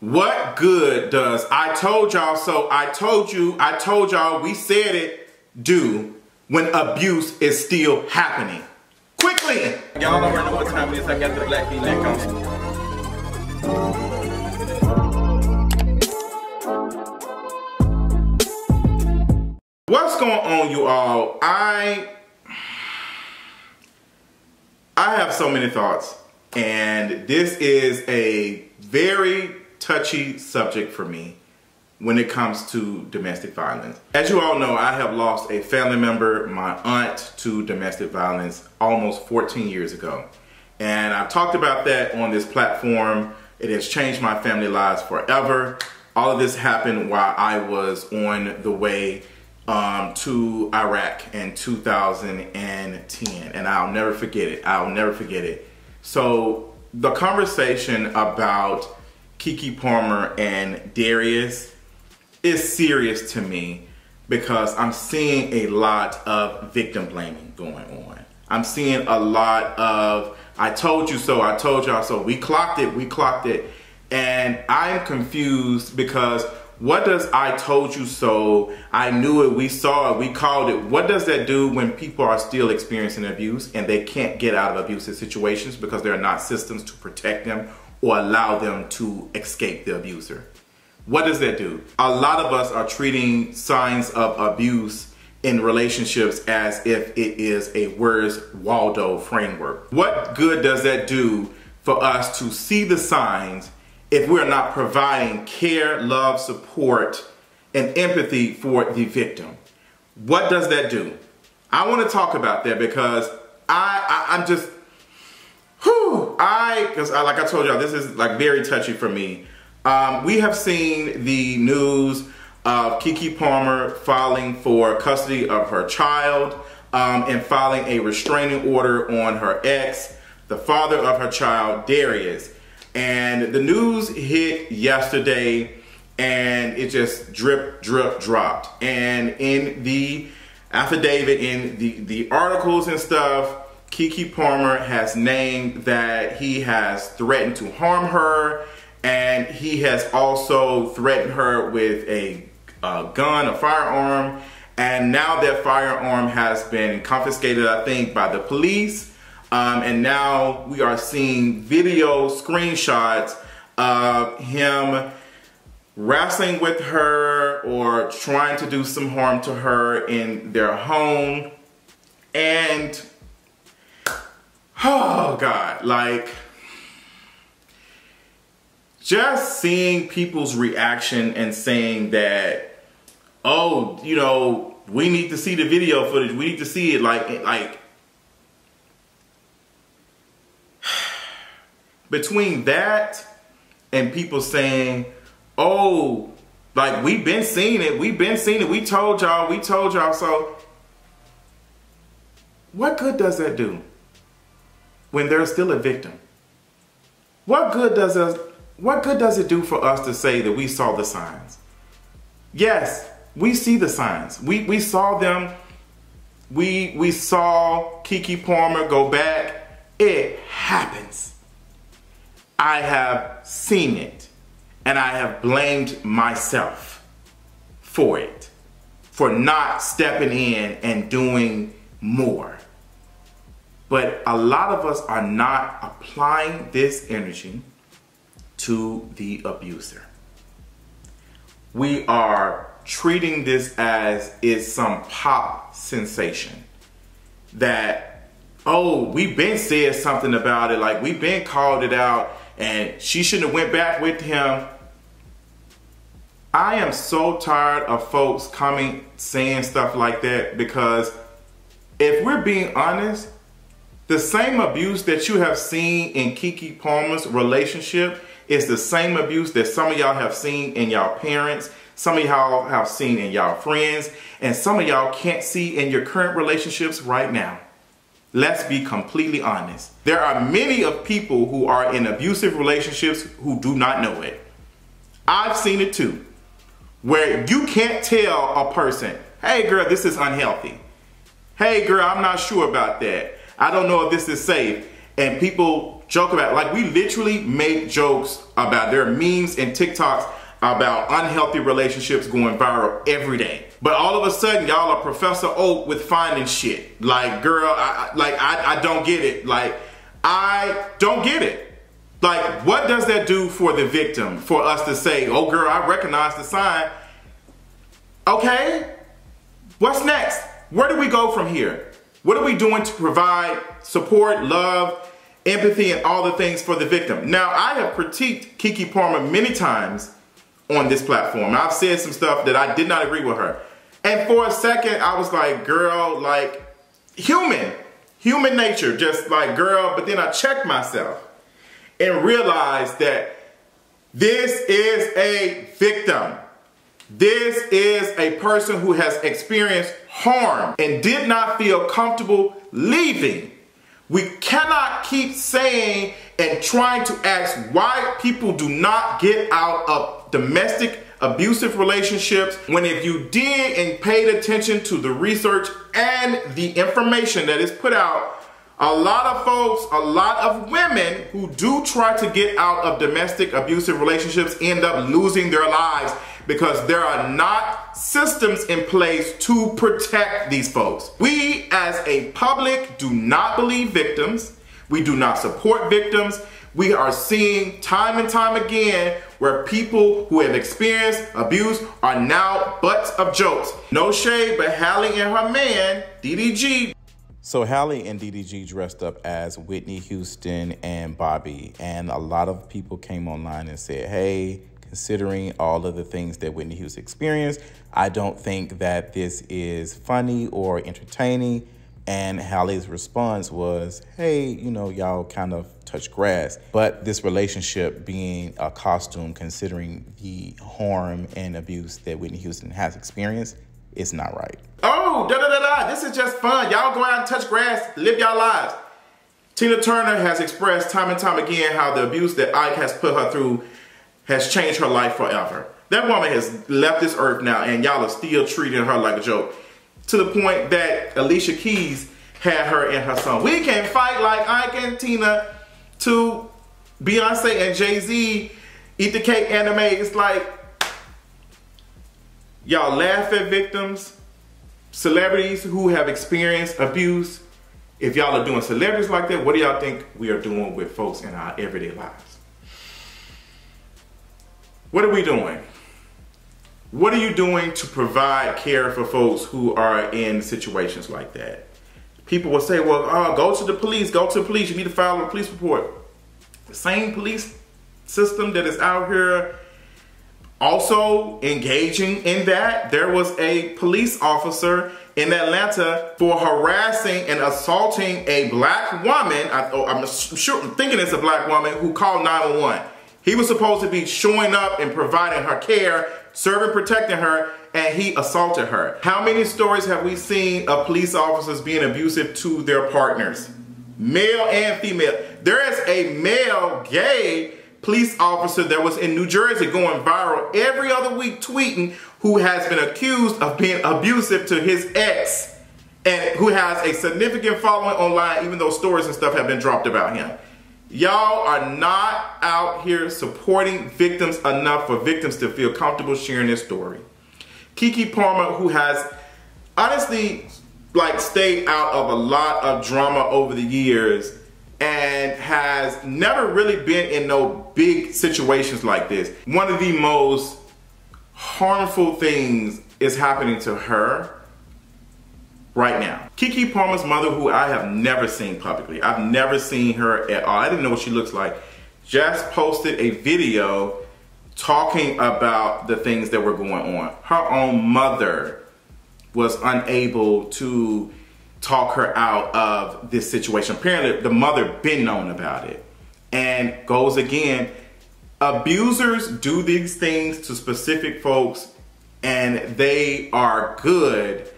What good does I told y'all so, I told y'all, we said it, do when abuse is still happening? Quickly! Y'all already know what time it is. I got the black V-neck on. What's going on, you all? I have so many thoughts, and this is a very touchy subject for me when it comes to domestic violence. As you all know, I have lost a family member, my aunt, to domestic violence almost 14 years ago. And I've talked about that on this platform. It has changed my family lives forever. All of this happened while I was on the way to Iraq in 2010, and I'll never forget it. I'll never forget it. So the conversation about Keke Palmer and Darius is serious to me because I'm seeing a lot of victim blaming going on. I'm seeing a lot of, I told you so, I told y'all so, we clocked it. And I'm confused because what does I told you so, I knew it, we saw it, we called it, what does that do when people are still experiencing abuse and they can't get out of abusive situations because there are not systems to protect them or allow them to escape the abuser? What does that do? A lot of us are treating signs of abuse in relationships as if it is a Where's Waldo framework. What good does that do for us to see the signs if we're not providing care, love, support, and empathy for the victim? What does that do? I want to talk about that because I'm just, because like I told y'all, this is like very touchy for me. We have seen the news of Keke Palmer filing for custody of her child and filing a restraining order on her ex, the father of her child, Darius. And the news hit yesterday and it just drip, dropped. And in the affidavit, in the articles and stuff, Keke Palmer has named that he has threatened to harm her, and he has also threatened her with a gun, a firearm, and now that firearm has been confiscated, I think, by the police. And now we are seeing video screenshots of him wrestling with her or trying to do some harm to her in their home. And, oh God, like, just seeing people's reaction and saying that, oh, you know, we need to see the video footage, we need to see it, like, between that and people saying, oh, like, we've been seeing it, we told y'all so. What good does that do when there's still a victim? What good does it do for us to say that we saw the signs? Yes, we see the signs. We saw them. We saw Keke Palmer go back. It happens. I have seen it, and I have blamed myself for it, for not stepping in and doing more. But a lot of us are not applying this energy to the abuser. We are treating this as it's some pop sensation that, oh, we've been said something about it, like we've been called it out, and she shouldn't have went back with him. I am so tired of folks coming saying stuff like that, because if we're being honest, the same abuse that you have seen in Keke Palmer's relationship is the same abuse that some of y'all have seen in y'all parents, some of y'all have seen in y'all friends, and some of y'all can't see in your current relationships right now. Let's be completely honest. There are many of people who are in abusive relationships who do not know it. I've seen it too, where you can't tell a person, hey girl, this is unhealthy. Hey girl, I'm not sure about that. I don't know if this is safe. And people joke about it. Like, we literally make jokes about, there are memes and TikToks about unhealthy relationships going viral every day. But all of a sudden, y'all are Professor Oak with finding shit. Like, girl, I don't get it. Like, I don't get it. Like, what does that do for the victim? For us to say, oh girl, I recognize the sign. Okay, what's next? Where do we go from here? What are we doing to provide support, love, empathy, and all the things for the victim? Now, I have critiqued Keke Palmer many times on this platform. I've said some stuff that I did not agree with her. And for a second, I was like, girl, like, human nature, just like, girl. But then I checked myself and realized that this is a victim. This is a person who has experienced harm and did not feel comfortable leaving. We cannot keep saying and trying to ask why people do not get out of domestic abusive relationships, when if you did and paid attention to the research and the information that is put out, a lot of folks, a lot of women who do try to get out of domestic abusive relationships end up losing their lives because there are not systems in place to protect these folks. We as a public do not believe victims. We do not support victims. We are seeing time and time again where people who have experienced abuse are now butts of jokes. No shade, but Hallie and her man, DDG. So Hallie and DDG dressed up as Whitney Houston and Bobby, and a lot of people came online and said, hey, considering all of the things that Whitney Houston experienced, I don't think that this is funny or entertaining. And Hallie's response was, hey, you know, y'all kind of touch grass. But this relationship being a costume, considering the harm and abuse that Whitney Houston has experienced, it's not right. Oh, this is just fun. Y'all go out and touch grass, live y'all lives. Tina Turner has expressed time and time again how the abuse that Ike has put her through has changed her life forever. That woman has left this earth now, and y'all are still treating her like a joke. To the point that Alicia Keys had her in her song. We can fight like Ike and Tina to Beyonce and Jay-Z eat the cake anime. It's like, y'all laugh at victims, celebrities who have experienced abuse. If y'all are doing celebrities like that, what do y'all think we are doing with folks in our everyday lives? What are we doing? What are you doing to provide care for folks who are in situations like that? People will say, well, go to the police, you need to file a police report. The same police system that is out here also engaging in that. There was a police officer in Atlanta for harassing and assaulting a black woman. I'm thinking it's a black woman who called 911. He was supposed to be showing up and providing her care, serving, protecting her, and he assaulted her. How many stories have we seen of police officers being abusive to their partners? Male and female. There is a male gay police officer that was in New Jersey going viral every other week tweeting, who has been accused of being abusive to his ex and who has a significant following online, even though stories and stuff have been dropped about him. Y'all are not out here supporting victims enough for victims to feel comfortable sharing their story. Keke Palmer, who has honestly stayed out of a lot of drama over the years and has never really been in no big situations like this. One of the most harmful things is happening to her right now. Keke Palmer's mother, who I have never seen publicly, I've never seen her at all, I didn't know what she looks like, just posted a video talking about the things that were going on. Her own mother was unable to talk her out of this situation. Apparently the mother been known about it. And goes again, abusers do these things to specific folks, and they are good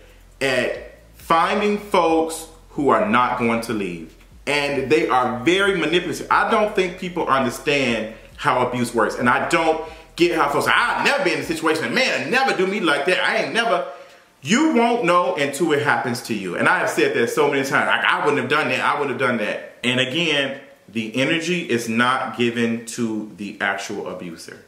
at finding folks who are not going to leave. And they are very manipulative. I don't think people understand how abuse works. And I don't get how folks say, I've never been in a situation, man, never do me like that. I ain't never. You won't know until it happens to you. And I have said that so many times. Like, I wouldn't have done that. I wouldn't have done that. And again, the energy is not given to the actual abuser.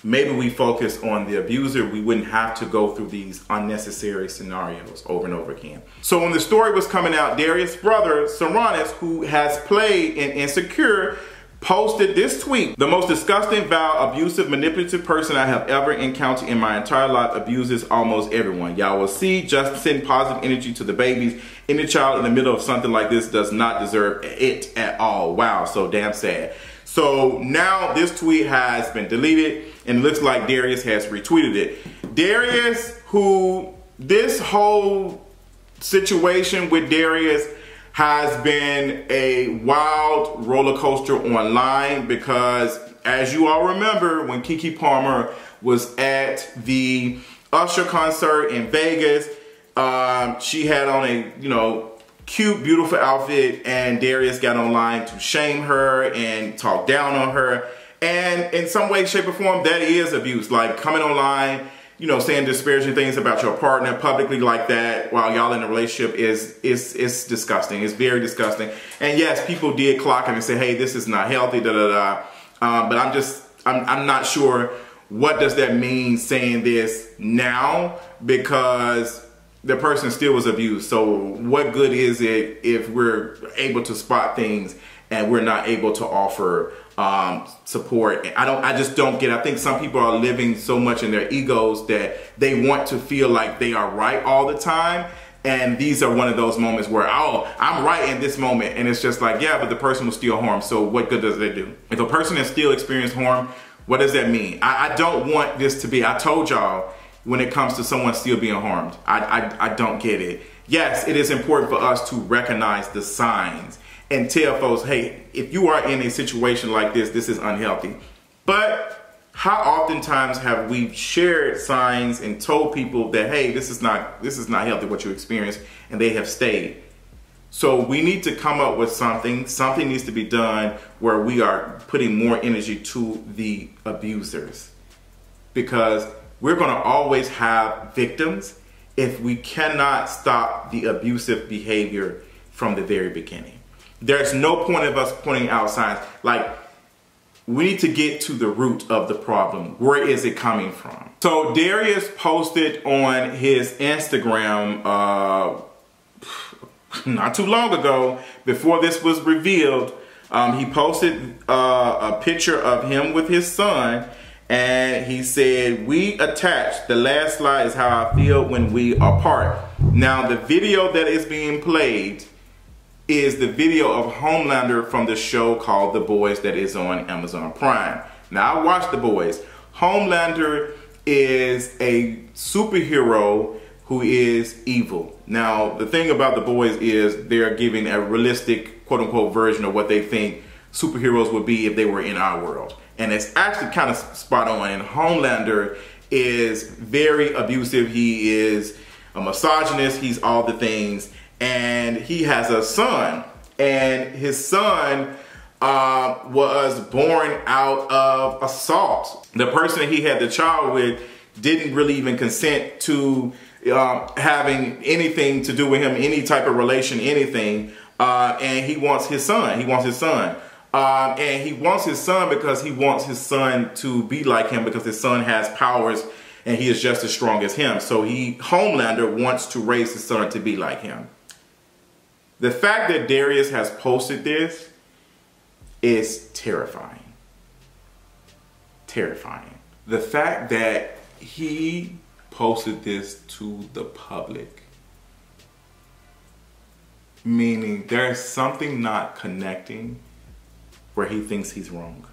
Maybe we focus on the abuser, we wouldn't have to go through these unnecessary scenarios over and over again. So when the story was coming out, Darius' brother, Sarunas, who has played in Insecure, posted this tweet: "The most disgusting, vile, abusive, manipulative person I have ever encountered in my entire life abuses almost everyone. Y'all will see, just send positive energy to the babies. Any child in the middle of something like this does not deserve it at all." Wow, so damn sad. So now this tweet has been deleted and it looks like Darius has retweeted it. Darius, who this whole situation with Darius has been a wild roller coaster online, because as you all remember, when Keke Palmer was at the Usher concert in Vegas, she had on a, cute, beautiful outfit, and Darius got online to shame her and talk down on her. And in some way, shape, or form, that is abuse. Like coming online, saying disparaging things about your partner publicly like that while y'all in a relationship is disgusting. It's very disgusting. And yes, people did clock him and say, hey, this is not healthy, da da da. But I'm not sure what does that mean saying this now, because the person still was abused. So what good is it if we're able to spot things and we're not able to offer support? I just don't get it. I think some people are living so much in their egos that they want to feel like they are right all the time. And these are one of those moments where, oh, I'm right in this moment. And it's just like, yeah, but the person was still harmed. So what good does that do? If a person has still experienced harm, what does that mean? I don't want this to be, I told y'all, when it comes to someone still being harmed, I don't get it. Yes, it is important for us to recognize the signs and tell folks, hey, if you are in a situation like this, this is unhealthy. But how oftentimes have we shared signs and told people that, hey, this is not healthy what you experienced, and they have stayed? So we need to come up with something. Something needs to be done where we are putting more energy to the abusers, because we're going to always have victims if we cannot stop the abusive behavior from the very beginning. There's no point of us pointing out signs. Like, we need to get to the root of the problem. Where is it coming from? So Darius posted on his Instagram not too long ago, before this was revealed. He posted a picture of him with his son, and he said, "We attached. The last slide is how I feel when we are apart." Now, the video that is being played is the video of Homelander from the show called The Boys that is on Amazon Prime. Now, I watched The Boys. Homelander is a superhero who is evil. Now, the thing about The Boys is they're giving a realistic, quote-unquote, version of what they think superheroes would be if they were in our world. And it's actually kind of spot on. And Homelander is very abusive. He is a misogynist. He's all the things. And he has a son. And his son was born out of assault. The person that he had the child with didn't really even consent to having anything to do with him, any type of relation, anything. And he wants his son. He wants his son. And he wants his son because he wants his son to be like him, because his son has powers and he is just as strong as him. So Homelander wants to raise his son to be like him. The fact that Darius has posted this is terrifying. Terrifying. The fact that he posted this to the public, meaning there's something not connecting where he thinks he's wrong.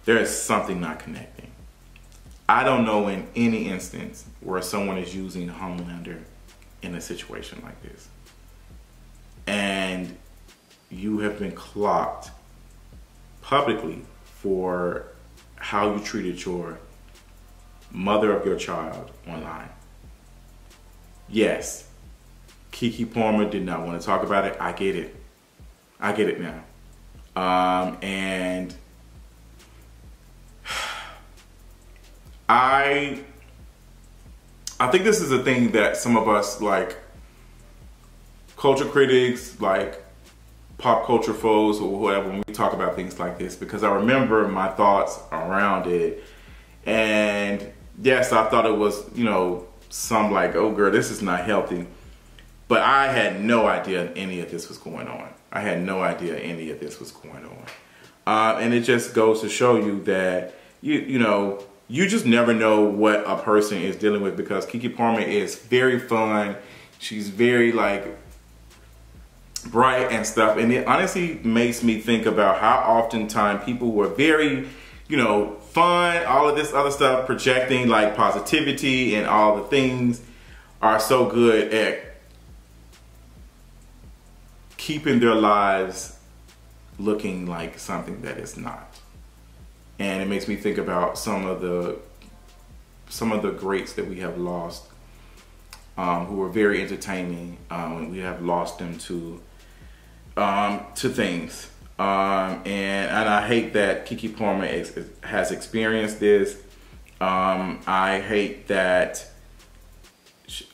There is something not connecting. I don't know in any instance where someone is using Homelander in a situation like this. And you have been clocked publicly for how you treated your mother of your child online. Yes, Keke Palmer did not want to talk about it. I get it. I get it now. And I think this is a thing that some of us, like culture critics, like pop culture foes or whatever when we talk about things like this, because I remember my thoughts around it. And yes, I thought it was, you know, some like, oh girl, this is not healthy. But I had no idea any of this was going on. I had no idea any of this was going on. And it just goes to show you that, you know, you just never know what a person is dealing with, because Keke Palmer is very fun. She's very like bright and stuff. And it honestly makes me think about how oftentimes people were very, you know, fun, all of this other stuff, projecting like positivity and all the things, are so good at keeping their lives looking like something that it's not. And it makes me think about some of the greats that we have lost, who were very entertaining. We have lost them to things. And I hate that Keke Palmer has experienced this. I hate that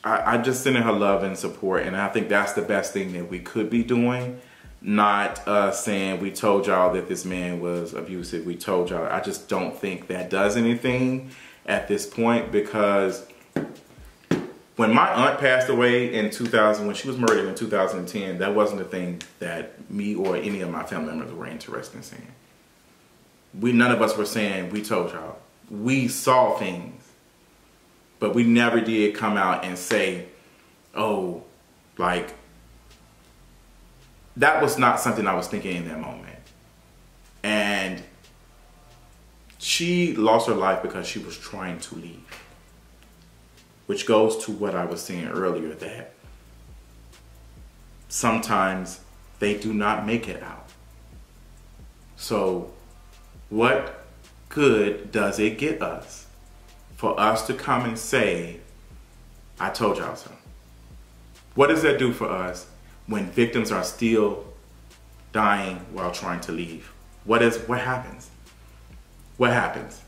I just sending her love and support, and I think that's the best thing that we could be doing. Not saying we told y'all that this man was abusive. We told y'all. I just don't think that does anything at this point, because when my aunt passed away in 2000, when she was murdered in 2010, that wasn't a thing that me or any of my family members were interested in saying. None of us were saying we told y'all. We saw things, but we never did come out and say, oh, like, that was not something I was thinking in that moment. And she lost her life because she was trying to leave. Which goes to what I was saying earlier, that sometimes they do not make it out. So what good does it get us for us to come and say, I told y'all so? What does that do for us when victims are still dying while trying to leave? What happens? What happens?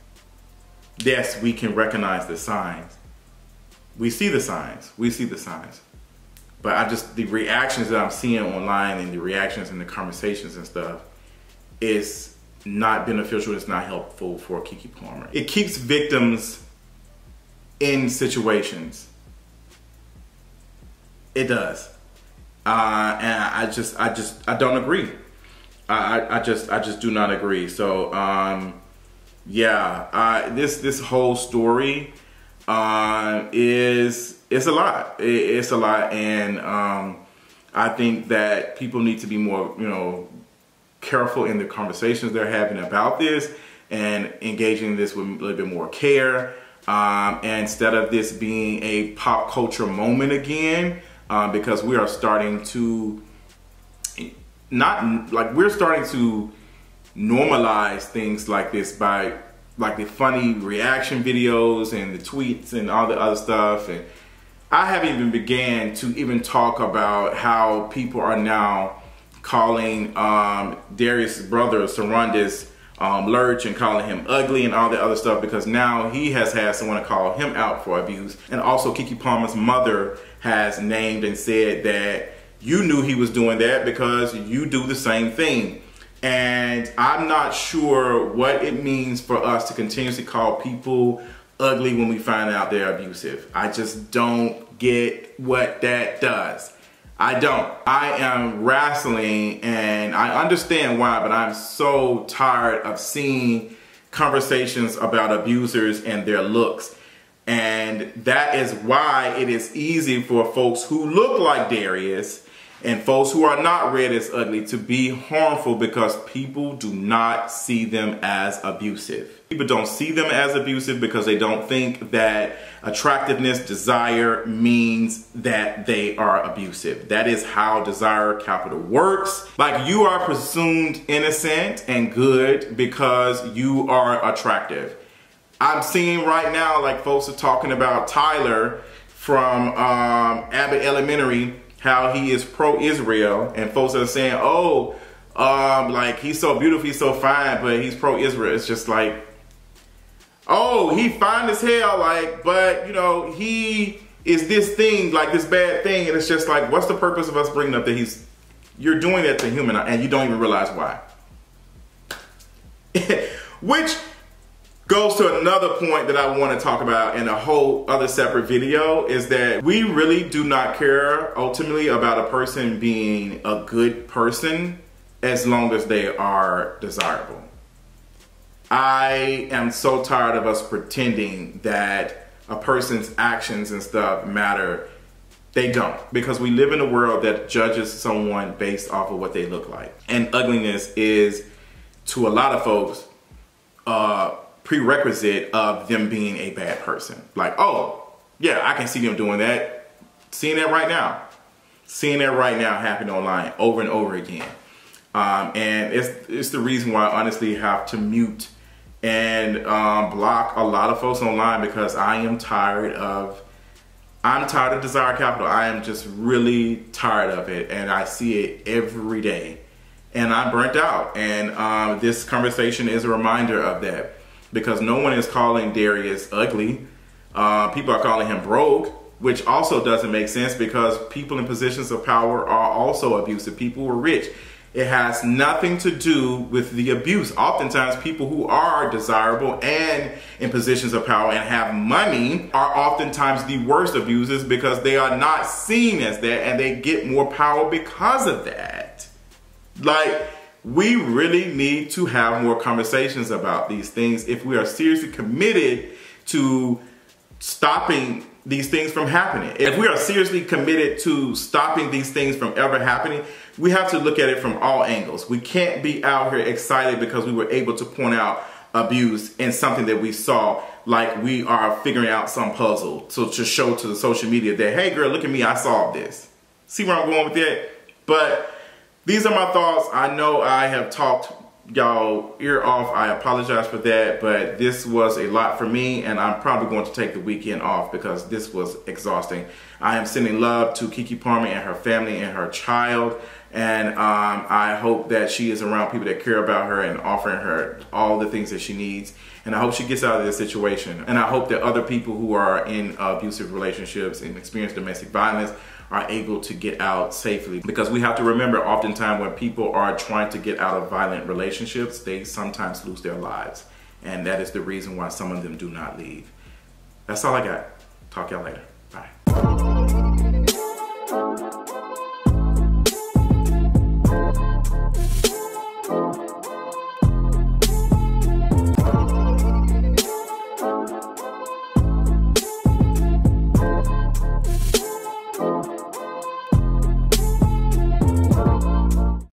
Yes, we can recognize the signs. We see the signs. We see the signs. But the reactions that I'm seeing online and the reactions and the conversations and stuff is not beneficial. It's not helpful for Keke Palmer. It keeps victims in situations. It does. And I don't agree. I just do not agree. So, yeah, this whole story it's a lot. It's a lot, and I think that people need to be more, you know, careful in the conversations they're having about this, and engaging this with a little bit more care, and instead of this being a pop culture moment again, because we are starting to we're starting to normalize things like this by like the funny reaction videos and the tweets and all the other stuff. And I haven't even began to even talk about how people are now calling Darius' brother Sarunas J and calling him ugly and all the other stuff, because now he has had someone to call him out for abuse. And also Keke Palmer's mother has named and said that you knew he was doing that because you do the same thing. And I'm not sure what it means for us to continuously call people ugly when we find out they're abusive. I just don't get what that does. I don't. I am wrestling, and I understand why, but I'm so tired of seeing conversations about abusers and their looks. And that is why it is easy for folks who look like Darius and folks who are not read as ugly to be harmful, because people do not see them as abusive. People don't see them as abusive because they don't think that attractiveness, desire means that they are abusive. That is how desire capital works. Like, you are presumed innocent and good because you are attractive. I'm seeing right now, like, folks are talking about Tyler from Abbott Elementary, how he is pro-Israel, and folks are saying, oh, like, he's so beautiful, he's so fine, but he's pro-Israel. It's just like, oh, he fine as hell, like, but, you know, he is this thing, like this bad thing, and it's just like, what's the purpose of us bringing up that he's You're doing that to human and you don't even realize why. Which goes to another point that I want to talk about in a whole other separate video, is that we really do not care ultimately about a person being a good person as long as they are desirable. I am so tired of us pretending that a person's actions and stuff matter. They don't, because we live in a world that judges someone based off of what they look like. And ugliness is, to a lot of folks, prerequisite of them being a bad person. Like, oh, yeah, I can see them doing that. Seeing that right now. Seeing that right now happen online over and over again. And it's the reason why I honestly have to mute and block a lot of folks online, because I'm tired of desire capital. I am just really tired of it, and I see it every day. And I'm burnt out, and this conversation is a reminder of that, because no one is calling Darius ugly. People are calling him broke, which also doesn't make sense, because people in positions of power are also abusive. People who are rich. It has nothing to do with the abuse. Oftentimes, people who are desirable and in positions of power and have money are oftentimes the worst abusers, because they are not seen as that, and they get more power because of that. Like, we really need to have more conversations about these things if we are seriously committed to stopping these things from happening. If we are seriously committed to stopping these things from ever happening, we have to look at it from all angles. We can't be out here excited because we were able to point out abuse in something that we saw, like we are figuring out some puzzle. So to show to the social media that, hey girl, look at me, I solved this. See where I'm going with that? But these are my thoughts. I know I have talked y'all ear off. I apologize for that, but this was a lot for me, and I'm probably going to take the weekend off because this was exhausting. I am sending love to Keke Palmer and her family and her child, and I hope that she is around people that care about her and offering her all the things that she needs, and I hope she gets out of this situation. And I hope that other people who are in abusive relationships and experience domestic violence are able to get out safely, because we have to remember, oftentimes when people are trying to get out of violent relationships, they sometimes lose their lives, and that is the reason why some of them do not leave. That's all I got. Talk y'all later. Bye.